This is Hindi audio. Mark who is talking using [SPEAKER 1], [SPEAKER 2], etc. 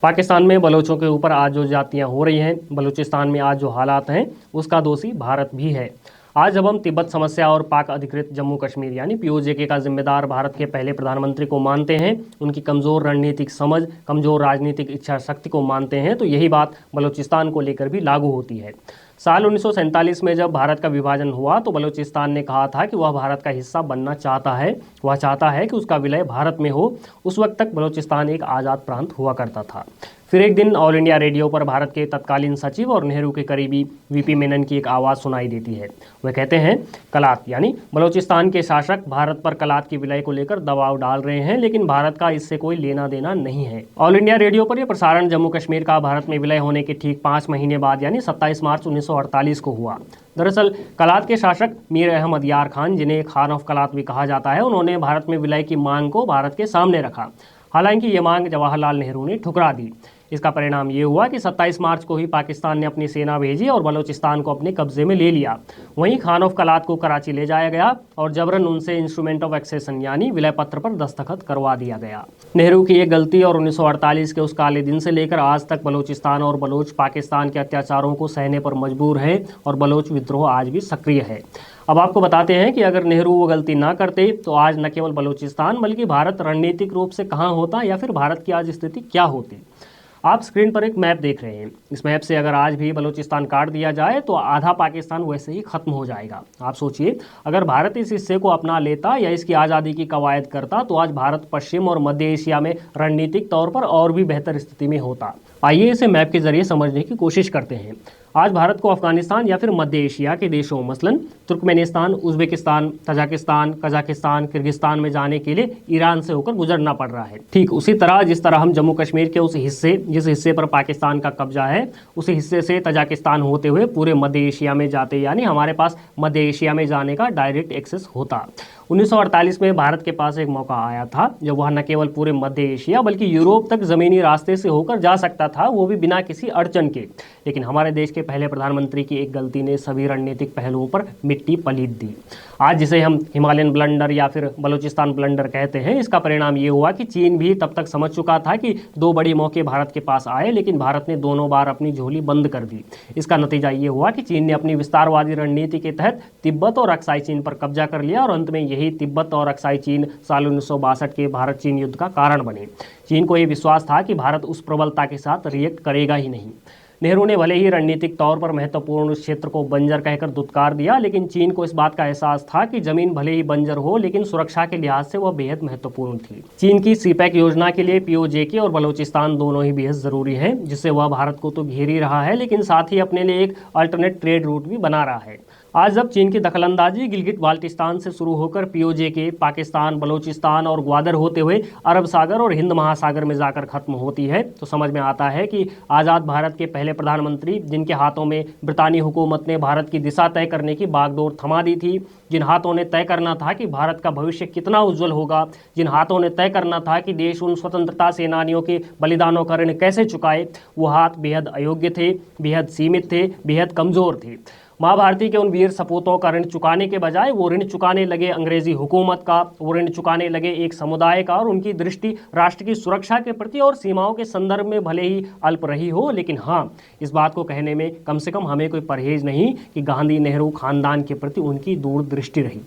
[SPEAKER 1] पाकिस्तान में बलोचों के ऊपर आज जो जातियां हो रही हैं, बलूचिस्तान में आज जो हालात हैं, उसका दोषी भारत भी है। आज जब हम तिब्बत समस्या और पाक अधिकृत जम्मू कश्मीर यानी पीओजे का जिम्मेदार भारत के पहले प्रधानमंत्री को मानते हैं, उनकी कमज़ोर रणनीतिक समझ, कमज़ोर राजनीतिक इच्छा शक्ति को मानते हैं, तो यही बात बलूचिस्तान को लेकर भी लागू होती है। साल 1947 में जब भारत का विभाजन हुआ तो बलूचिस्तान ने कहा था कि वह भारत का हिस्सा बनना चाहता है। वह चाहता है कि उसका विलय भारत में हो। उस वक्त तक बलूचिस्तान एक आज़ाद प्रांत हुआ करता था। फिर एक दिन ऑल इंडिया रेडियो पर भारत के तत्कालीन सचिव और नेहरू के करीबी वीपी मेनन की एक आवाज़ सुनाई देती है। वह कहते हैं, कलात यानी बलूचिस्तान के शासक भारत पर कलात की विलय को लेकर दबाव डाल रहे हैं, लेकिन भारत का इससे कोई लेना देना नहीं है। ऑल इंडिया रेडियो पर यह प्रसारण जम्मू कश्मीर का भारत में विलय होने के ठीक 5 महीने बाद यानी 27 मार्च 1948 को हुआ। दरअसल कलात के शासक मीर अहमद यार खान, जिन्हें खान ऑफ कलात भी कहा जाता है, उन्होंने भारत में विलय की मांग को भारत के सामने रखा। हालांकि ये मांग जवाहरलाल नेहरू ने ठुकरा दी। इसका परिणाम ये हुआ कि 27 मार्च को ही पाकिस्तान ने अपनी सेना भेजी और बलूचिस्तान को अपने कब्जे में ले लिया। वहीं खान ऑफ कलात को कराची ले जाया गया और जबरन उनसे इंस्ट्रूमेंट ऑफ एक्सेशन यानी विलय पत्र पर दस्तखत करवा दिया गया। नेहरू की ये गलती और 1948 के उस काले दिन से लेकर आज तक बलूचिस्तान और बलोच पाकिस्तान के अत्याचारों को सहने पर मजबूर है और बलोच विद्रोह आज भी सक्रिय है। अब आपको बताते हैं कि अगर नेहरू वो गलती ना करते तो आज न केवल बलूचिस्तान बल्कि भारत रणनीतिक रूप से कहाँ होता या फिर भारत की आज स्थिति क्या होती। आप स्क्रीन पर एक मैप देख रहे हैं। इस मैप से अगर आज भी बलूचिस्तान काट दिया जाए तो आधा पाकिस्तान वैसे ही खत्म हो जाएगा। आप सोचिए, अगर भारत इस हिस्से को अपना लेता या इसकी आज़ादी की कवायद करता तो आज भारत पश्चिम और मध्य एशिया में रणनीतिक तौर पर और भी बेहतर स्थिति में होता। आइए इसे मैप के जरिए समझने की कोशिश करते हैं। आज भारत को अफगानिस्तान या फिर मध्य एशिया के देशों मसलन Turkmenistan, Uzbekistan, Tajikistan, Kazakhstan, Kyrgyzstan में जाने के लिए ईरान से होकर गुजरना पड़ रहा है। ठीक उसी तरह जिस तरह हम जम्मू कश्मीर के उस हिस्से जिस हिस्से पर पाकिस्तान का कब्जा है, उसी हिस्से से तजाकिस्तान होते हुए पूरे मध्य एशिया में जाते, यानी हमारे पास मध्य एशिया में जाने का डायरेक्ट एक्सेस होता। 1948 में भारत के पास एक मौका आया था जब वह न केवल पूरे मध्य एशिया बल्कि यूरोप तक ज़मीनी रास्ते से होकर जा सकता था, वो भी बिना किसी अड़चन के। लेकिन हमारे देश के पहले प्रधानमंत्री की एक गलती ने सभी रणनीतिक पहलुओं पर मिट्टी पलीत दी। आज जिसे हम हिमालयन ब्लंडर या फिर बलूचिस्तान ब्लंडर कहते हैं, इसका परिणाम ये हुआ कि चीन भी तब तक समझ चुका था कि 2 बड़े मौके भारत के पास आए, लेकिन भारत ने दोनों बार अपनी झोली बंद कर दी। इसका नतीजा ये हुआ कि चीन ने अपनी विस्तारवादी रणनीति के तहत तिब्बत और अक्साई चीन पर कब्जा कर लिया और अंत में यही तिब्बत और अक्साई चीन साल 1962 के भारत चीन युद्ध का कारण बने। चीन को ये विश्वास था कि भारत उस प्रबलता के साथ रिएक्ट करेगा ही नहीं। नेहरू ने भले ही रणनीतिक तौर पर महत्वपूर्ण उस क्षेत्र को बंजर कहकर दुत्कार दिया, लेकिन चीन को इस बात का एहसास था कि जमीन भले ही बंजर हो लेकिन सुरक्षा के लिहाज से वह बेहद महत्वपूर्ण थी। चीन की सीपैक योजना के लिए पीओजे और बलूचिस्तान दोनों ही बेहद जरूरी हैं, जिससे वह भारत को तो घेर ही रहा है लेकिन साथ ही अपने लिए एक अल्टरनेट ट्रेड रूट भी बना रहा है। आज जब चीन की दखलंदाजी गिलगिट बाल्टिस्तान से शुरू होकर पीओजे के पाकिस्तान, बलूचिस्तान और ग्वादर होते हुए अरब सागर और हिंद महासागर में जाकर खत्म होती है, तो समझ में आता है कि आज़ाद भारत के पहले प्रधानमंत्री, जिनके हाथों में ब्रितानी हुकूमत ने भारत की दिशा तय करने की बागडोर थमा दी थी, जिन हाथों ने तय करना था कि भारत का भविष्य कितना उज्जवल होगा, जिन हाथों ने तय करना था कि देश उन स्वतंत्रता सेनानियों के बलिदानों का ऋण कैसे चुकाए, वो हाथ बेहद अयोग्य थे, बेहद सीमित थे, बेहद कमज़ोर थे। माँ भारती के उन वीर सपूतों का ऋण चुकाने के बजाय वो ऋण चुकाने लगे अंग्रेजी हुकूमत का, वो ऋण चुकाने लगे एक समुदाय का, और उनकी दृष्टि राष्ट्र की सुरक्षा के प्रति और सीमाओं के संदर्भ में भले ही अल्प रही हो, लेकिन हाँ, इस बात को कहने में कम से कम हमें कोई परहेज नहीं कि गांधी नेहरू खानदान के प्रति उनकी दूरदृष्टि रही।